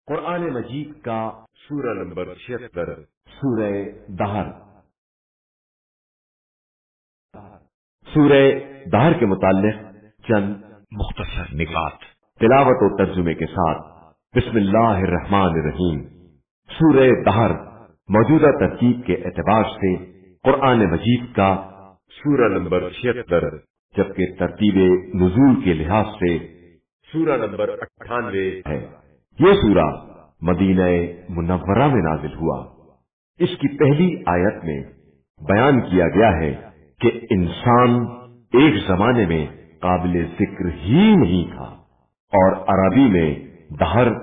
قرآن مجید کا سورہ نمبر 76 سورہ دہر۔ سورہ دہر کے متعلق چند مختصر نکات تلاوت و ترجمے کے ساتھ۔ بسم اللہ الرحمن الرحیم۔ سورہ دہر موجودہ ترتیب کے اعتبار سے قرآن مجید کا سورہ نمبر 76، جبکہ ترتیب نزول کے لحاظ سے سورہ نمبر 98 ہے۔ یہ سورہ مدینہ منورہ میں نازل ہوا۔ اس کی پہلی آیت میں بیان کیا گیا ہے کہ انسان ایک زمانے میں قابل ذکر ہی نہیں تھا، اور عربی میں دہر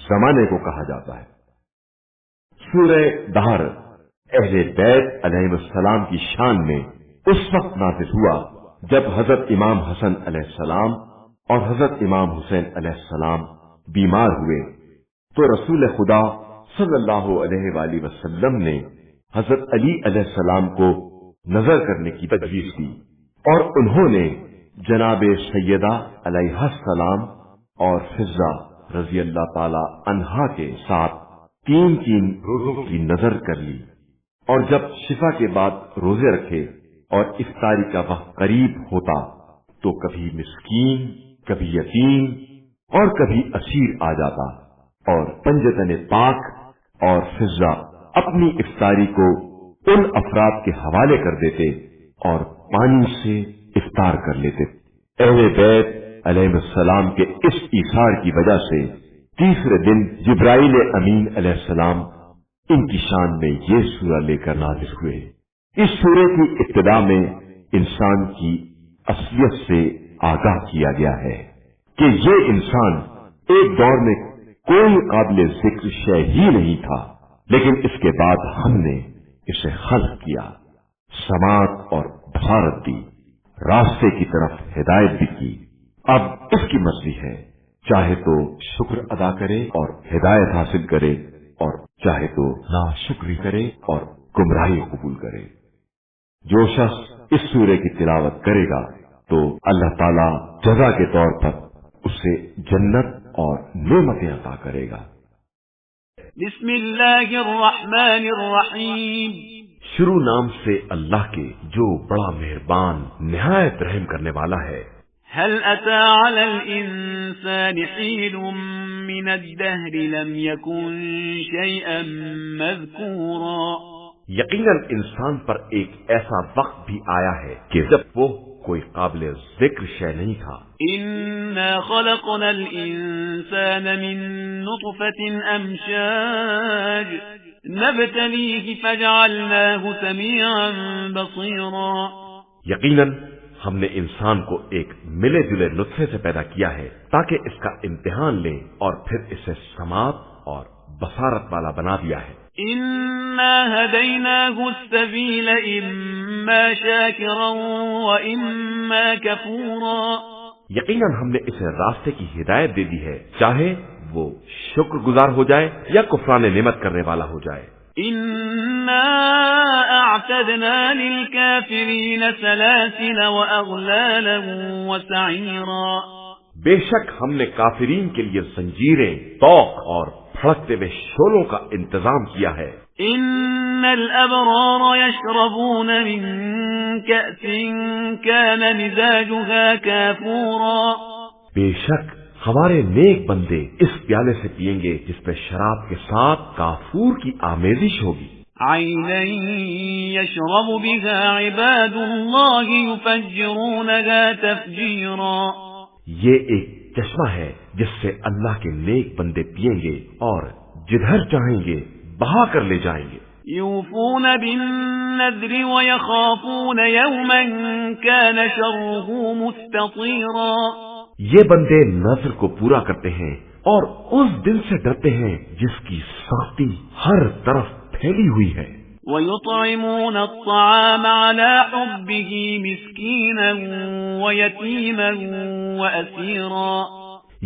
زمانے کو کہا جاتا ہے۔ سورہ دہر اہل بیت علیہ السلام کی شان میں اس وقت نازل ہوا جب حضرت امام حسن علیہ السلام اور حضرت امام حسین علیہ السلام بیمار ہوئے تو رسول خدا صلی اللہ علیہ وآلہ وسلم نے حضرت علی علیہ السلام کو نظر کرنے کی تجویز دی، اور انہوں نے جناب سیدہ علیہ السلام اور فضہ رضی اللہ تعالی عنہا کے ساتھ 3 روزوں کی نظر کر لی، اور جب شفا کے بعد روزے رکھے اور افطاری کا وقت قریب ہوتا تو کبھی مسکین، کبھی یتیم اور کبھی اسیر آ جاتا، اور پنجتن پاک اور فضہ اپنی افطاری کو ان افراد کے حوالے کر دیتے اور پانی سے افطار کر لیتے۔ اہل بیت علیہ السلام کے اس ایثار کی وجہ سے تیسرے دن جبرائیل امین علیہ السلام ان کی شان میں یہ سورہ لے کر نازل ہوئے۔ اس سورے کی ابتدا میں انسان کی اصلیت سے آگاہ کیا گیا ہے کہ یہ انسان ایک دور میں کوئی قابل ذکر شے ہی نہیں تھا، لیکن اس کے بعد ہم نے اسے خلق کیا، سماعت اور بصارت دی، راستے کی طرف ہدایت بھی کی۔ اب اس کی مرضی ہے، چاہے تو شکر ادا کرے اور ہدایت حاصل کرے، اور چاہے تو ناشکری کرے اور گمراہی قبول کرے۔ جو شخص اس سورے کی تلاوت کرے گا تو اللہ تعالی جزا کے طور پر اسے جنت اور نعمتیں عطا کرے گا۔ بسم اللہ الرحمن الرحیم۔ شروع نام سے اللہ کے جو بڑا مہربان نہایت رحم کرنے والا ہے۔ هل أتى على الإنسان حين من الدهر لم يكن شيئا مذكورا۔ یقیناً انسان پر ایک ایسا وقت بھی آیا ہے کہ جب وہ کوئی قابل ذکر شے نہیں تھا۔ إنا خلقنا الإنسان من نطفة أمشاج نبتليه فجعلناه سميعا بصيرا۔ یقیناً ہم نے انسان کو ایک ملے جلے نطفے سے پیدا کیا ہے تاکہ اس کا امتحان لیں، اور پھر اسے سماعت اور بصارت والا بنا دیا ہے۔ إنا هديناه السبيل إما شاكرا وإما كفورا۔ یقیناً ہم نے اسے راستے کی ہدایت دے دی ہے، چاہے وہ شکر گزار ہو جائے یا کفران نعمت کرنے والا ہو جائے۔ إنا أعتدنا للكافرين سلاسل وأغلالا وسعيرا۔ بے شک ہم نے کافرین کے لیے زنجیریں، طوق اور پھڑکتے ہوئے شولوں کا انتظام کیا ہے۔ إن الأبرار يشربون من كأس كان مزاجها كافورا۔ بے شک ہمارے نیک بندے اس پیالے سے پیئیں گے جس پہ شراب کے ساتھ کافور کی آمیزش ہوگی۔ عينا يشرب بها عباد الله يفجرونها تفجيرا۔ یہ ایک چشمہ ہے جس سے اللہ کے نیک بندے پیئیں گے اور جدھر چاہیں گے بہا کر لے جائیں گے۔ يوفون بالنذر ويخافون يوما كان شره مستطيرا۔ یہ بندے نذر کو پورا کرتے ہیں اور اس دن سے ڈرتے ہیں جس کی سختی ہر طرف پھیلی ہوئی ہے۔ ويطعمون الطعام على حبه مسكينا ويتيما وأسيرا۔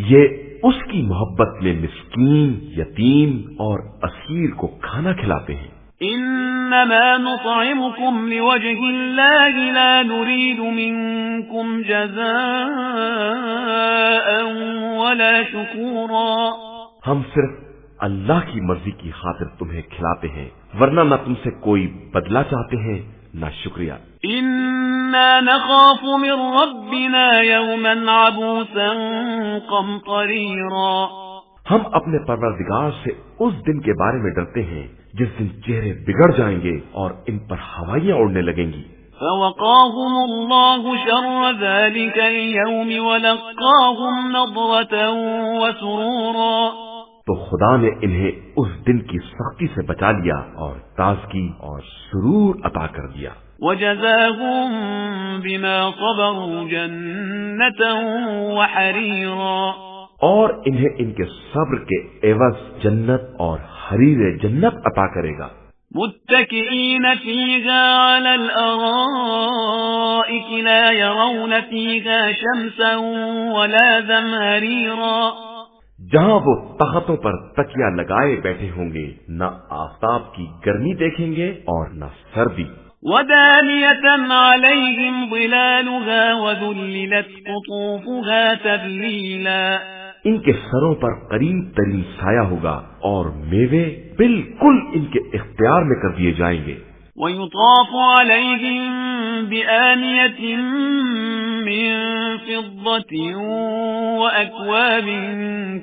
یہ اس کی محبت میں مسکین، یتیم اور اسیر کو کھانا کھلاتے ہیں۔ إنما نطعمكم لوجه الله لا نريد منكم جزاء ولا شكورا۔ ہم صرف اللہ کی مرضی کی خاطر تمہیں کھلاتے ہیں، ورنہ نہ تم سے کوئی بدلہ چاہتے ہیں نہ شکریہ۔ اِنَّا نَخَافُ مِن رَّبِّنَا يَوْمًا عَبُوسًا قَمْطَرِيرًا، ہم اپنے پروردگار سے اس دن کے بارے میں ڈرتے ہیں جس دن چہرے بگڑ جائیں گے اور ان پر ہوائیاں اڑنے لگیں گی۔ فَوَقَاهُمُ اللَّهُ شَرَّ ذَلِكَ الْيَوْمِ وَلَقَّاهُمْ نَضْرَةً وَسُرُورًا، تو خدا نے انہیں اس دن کی سختی سے بچا لیا اور تازگی اور سرور عطا کر دیا۔ وَجَزَاهُم بِمَا صَبَرُوا جَنَّةً وَحَرِيرًا، اور انہیں ان کے صبر کے عوض جنت اور حریر جنت عطا کرے گا۔ متكئين فيها على الأرائك لا يرون فيها شمسا ولا زمهريرا، جہاں وہ تختوں پر تکیہ لگائے بیٹھے ہوں گے، نہ آفتاب کی گرمی دیکھیں گے اور نہ سردی۔ ودانية عليهم ظلالها وذللت قطوفها تذليلا، ان کے سروں پر قریب ترین سایہ ہوگا اور میوے بالکل ان کے اختیار میں کر دیے جائیں گے۔ ويطاف عليهم بآنية من فضة وأكواب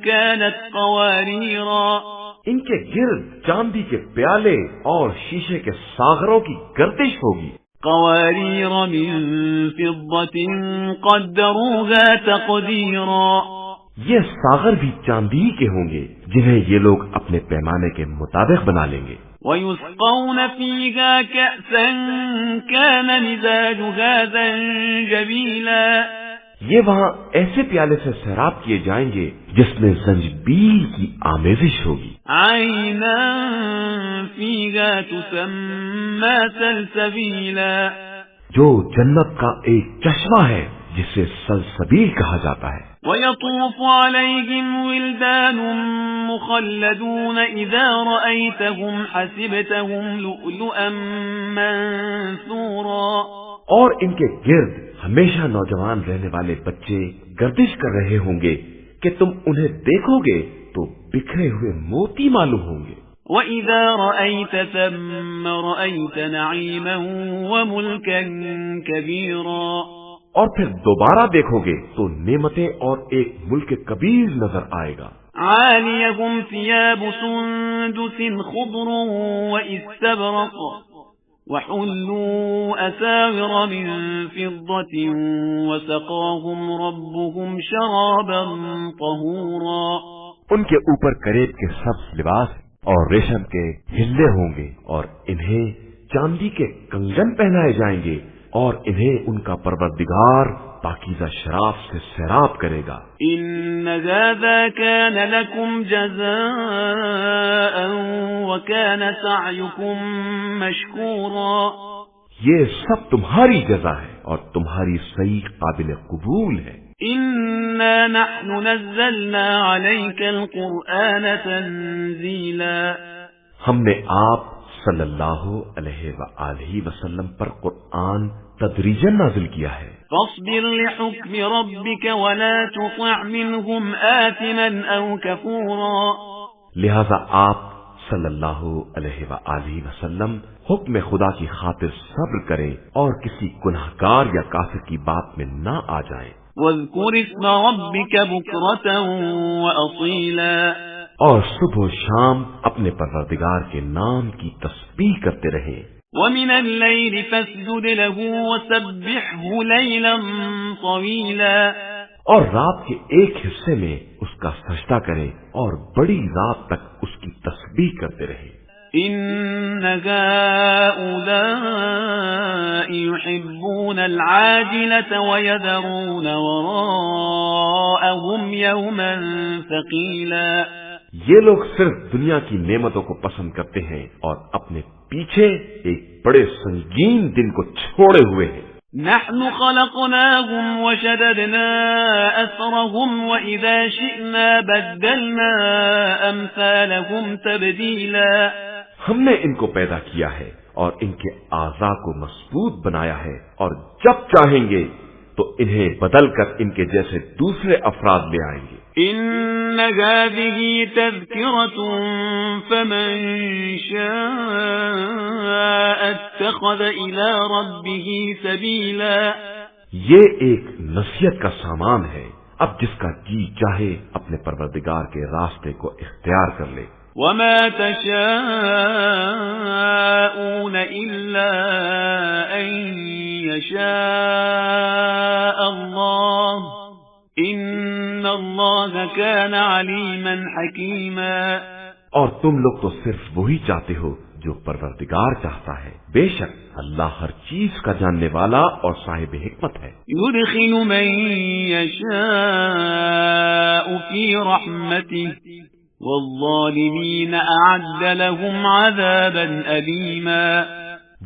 كانت قواريرا، ان کے گرد چاندی کے پیالے اور شیشے کے ساغروں کی گردش ہوگی۔ قوارير من فضة قدروها تقديرا، یہ ساغر بھی چاندی کے ہوں گے جنہیں یہ لوگ اپنے پیمانے کے مطابق بنا لیں گے۔ وَيُسْقَوْنَ فِيهَا كَأْسًا كَانَ مِزَاجُهَا زَنجَبِيلًا، یہ وہاں ایسے پیالے سے سیراب کیے جائیں گے جس میں زنجبیل کی آمیزش ہوگی۔ عَيْنًا فِيهَا تُسَمَّى سَلْسَبِيلًا، جو جنت کا ایک چشمہ ہے جسے سلسبیل کہا جاتا ہے۔ وَيَطُوفُ عَلَيْهِمْ وِلْدَانٌ مُخَلَّدُونَ إِذَا رَأَيْتَهُمْ حَسِبْتَهُمْ لُؤْلُؤًا مَّنثُورًا، اور ان کے گرد ہمیشہ نوجوان رہنے والے بچے گردش کر رہے ہوں گے کہ تم انہیں دیکھو گے تو بکھرے ہوئے موتی معلوم ہوں گے۔ وَإِذَا رَأَيْتَ ثَمَّ رَأَيْتَ نَعِيمًا وَمُلْكًا كَبِيرًا، اور پھر دوبارہ دیکھو گے تو نعمتیں اور ایک ملک کبیر نظر آئے گا۔ عَالِيَهُمْ ثِيَابُ سُندُسٍ خُضْرٌ وَإِسْتَبْرَقٌ وَحُلُّوا أَسَاوِرَ مِن فِضَّةٍ وَسَقَاهُمْ رَبُّهُمْ شَرَابًا طَهُورًا، ان کے اوپر کریب کے سبز لباس اور ریشم کے ہلے ہوں گے، اور انہیں چاندی کے کنگن پہنائے جائیں گے، اور انہیں ان کا پروردگار پاکیزہ شراب سے سیراب کرے گا۔ إِنَّ هَذَا كَانَ لَكُمْ جَزَاءً وَكَانَ سَعْيُكُمْ مَشْكُورًا، یہ سب تمہاری جزا ہے اور تمہاری سعی قابل قبول ہے۔ إِنَّا نَحْنُ نَزَّلْنَا عَلَيْكَ الْقُرْآنَ تَنزِيلًا، ہم نے آپ صلی اللہ علیہ وآلہ وسلم پر قرآن تدریجاً نازل کیا ہے۔ فاصبر لحكم ربك ولا تطع منهم آثما أو كفورا، لہذا آپ صلی اللہ علیہ وآلہ وسلم حکم خدا کی خاطر صبر کریں اور کسی گنہگار یا کافر کی بات میں نہ آ جائیں۔ واذكر اسم ربك بكرة وأصيلا، اور صبح و شام اپنے پروردگار کے نام کی تسبیح کرتے رہیں۔ ومن الليل فاسجد له وسبحه ليلا طويلا، اور رات کے ایک حصے میں اس کا سجدہ کریں اور بڑی رات تک اس کی تسبیح کرتے رہیں۔ إن هؤلاء يحبون العاجلة ويذرون وراءهم يوما ثقيلا، یہ لوگ صرف دنیا کی نعمتوں کو پسند کرتے ہیں اور اپنے پیچھے ایک بڑے سنگین دن کو چھوڑے ہوئے ہیں۔ نحن خلقناهم وشددنا أسرهم وإذا شئنا بدلنا أمثالهم تبديلا، ہم نے ان کو پیدا کیا ہے اور ان کے اعضاء کو مضبوط بنایا ہے، اور جب چاہیں گے تو انہیں بدل کر ان کے جیسے دوسرے افراد لے آئیں گے۔ إن هذه تذكرة فمن شاء اتخذ إلى ربه سبيلا۔ یہ ایک نصیحت کا سامان ہے، اب جس کا جی چاہے اپنے پروردگار کے راستے کو اختیار کر لے۔ وما تشاءون إلا أن يشاء الله إن الله كان عليما حكيما۔ اور تم لوگ تو صرف وہی چاہتے ہو جو پروردگار چاہتا ہے، بے شک اللہ ہر چیز کا جاننے والا اور صاحب حکمت ہے۔ يدخل من يشاء في رحمته والظالمین اعد لهم عذابا علیما۔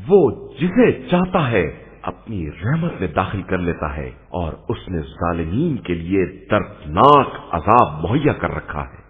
وہ جسے چاہتا ہے اپنی رحمت میں داخل کر لیتا ہے اور اس نے ظالمین کے لیے دردناک عذاب مہیا کر رکھا ہے۔